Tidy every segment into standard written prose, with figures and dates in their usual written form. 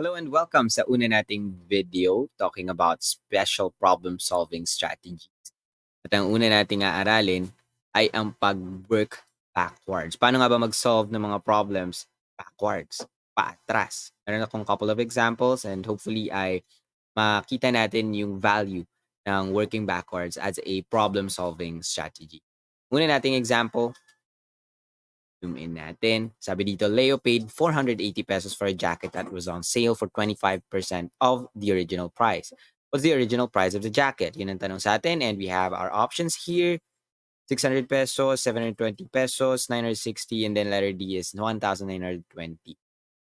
Hello and welcome sa una nating video talking about special problem-solving strategies. At ang una nating aaralin ay ang pag-work backwards. Paano nga ba mag-solve ng mga problems backwards, paatras? Meron akong couple of examples and hopefully ay makita natin yung value ng working backwards as a problem-solving strategy. Una nating example, zoom in natin. Sabi dito, Leo paid 480 pesos for a jacket that was on sale for 25% of the original price. What's the original price of the jacket? Yun ang tanong sa atin. And we have our options here. 600 pesos, 720 pesos, 960, and then letter D is 1,920.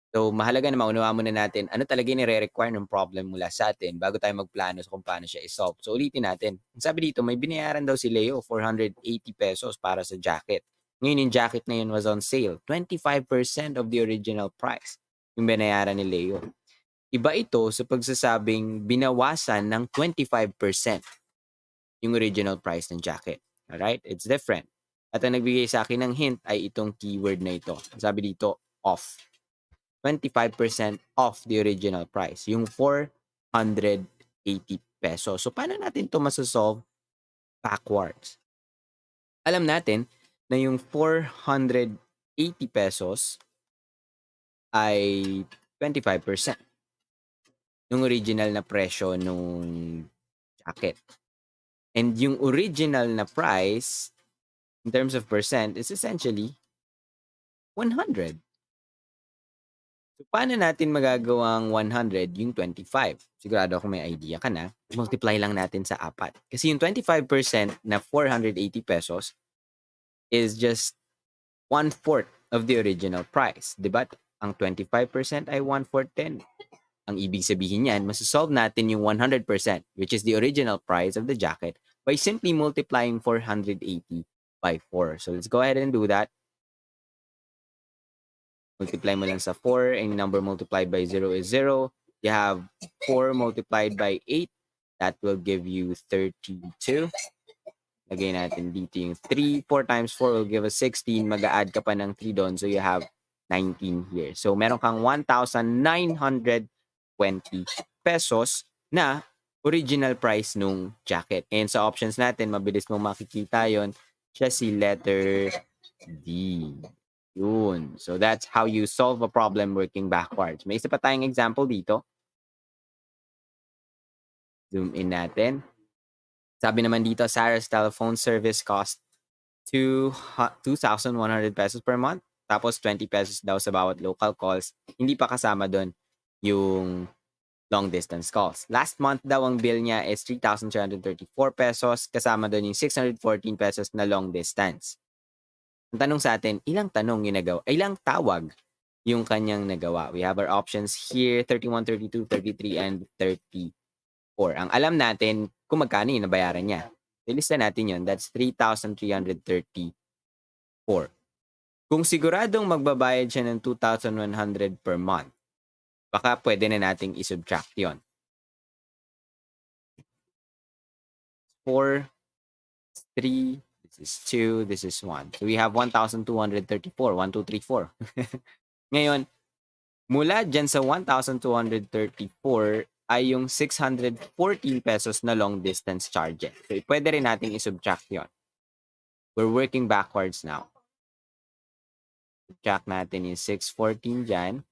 So, mahalaga na maunawaan muna natin ano talaga yung nire-require ng problem mula sa atin bago tayo magplano sa kung paano siya isolve. So, ulitin natin. Ang sabi dito, may binayaran daw si Leo 480 pesos para sa jacket. Ngayon, yung jacket na yun was on sale. 25% of the original price yung binayaran ni Leo. Iba ito sa pagsasabing binawasan ng 25% yung original price ng jacket. Alright? It's different. At ang nagbigay sa akin ng hint ay itong keyword na ito. Sabi dito, off. 25% off the original price, yung 480 pesos. So, paano natin ito masasolve backwards? Alam natin na yung 480 pesos ay 25% yung original na presyo nung jacket. And yung original na price, in terms of percent, is essentially 100. So, paano natin magagawang 100 yung 25? Sigurado ako may idea ka na. Multiply lang natin sa 4. Kasi yung 25% na 480 pesos is just 1/4 of the original price. Diba? Ang 25% ay 1/4 din. Ang ibig sabihin yan, masasolve natin yung 100%, which is the original price of the jacket, by simply multiplying 480 by 4. So, let's go ahead and do that. Multiply mo lang sa 4, and number multiplied by 0 is 0. You have 4 multiplied by 8. That will give you 32. Lagay natin dito yung 3. 4 times 4 will give us 16. Mag-a-add ka pa ng 3 doon. So, you have 19 here. So, meron kang 1,920 pesos na original price nung jacket. And sa options natin, mabilis mong makikita yon. Siya si letter D. Yun. So, that's how you solve a problem working backwards. May isa pa tayong example dito. Zoom in natin. Sabi naman dito, Sarah's telephone service cost 2,100 pesos per month. Tapos 20 pesos daw sa bawat local calls. Hindi pa kasama doon yung long distance calls. Last month daw ang bill niya is 3,334 pesos. Kasama doon yung 614 pesos na long distance. Ang tanong sa atin, ilang tawag yung kanyang nagawa? We have our options here, 31, 32, 33, and 34. Ang alam natin kung magkano yung nabayaran niya. Ilista natin yun. That's 3,334. Kung siguradong magbabayad siya ng 2,100 per month, baka pwede na nating isubtract yun. 4, 3, this is 2, this is 1. So we have 1,234. 1, 2, 3, 4. Ngayon, mula dyan sa 1,234 ay yung 614 pesos na long distance charges. So, pwede rin natin isubtract yon. We're working backwards now. Subtract natin yung 614 dyan.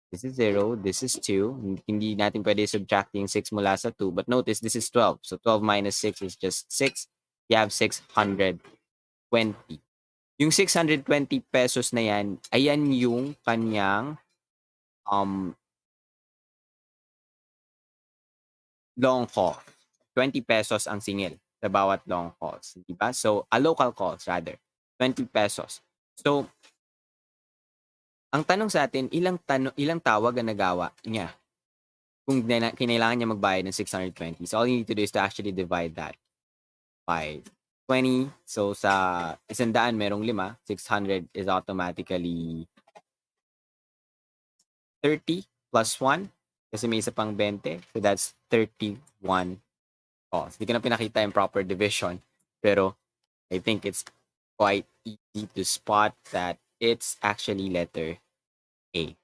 This is 0. This is 2. Hindi natin pwede subtract yung 6 mula sa 2. But notice, this is 12. So, 12 minus 6 is just 6. You have 620. Yung 620 pesos na yan, ayan yung kanyang long call. 20 pesos ang singil sa bawat long calls. Diba? So, local calls rather. 20 pesos. So, ang tanong sa atin, ilang tawag ang nagawa niya kung kinailangan niya magbayad ng 620. So, all you need to do is to actually divide that by 20. So, sa 100 merong 5. 600 is automatically 30 plus 1. Kasi may isa pang 20. So, that's 31 calls. Hindi ko na pinakita yung proper division. Pero, I think it's quite easy to spot that it's actually letter A.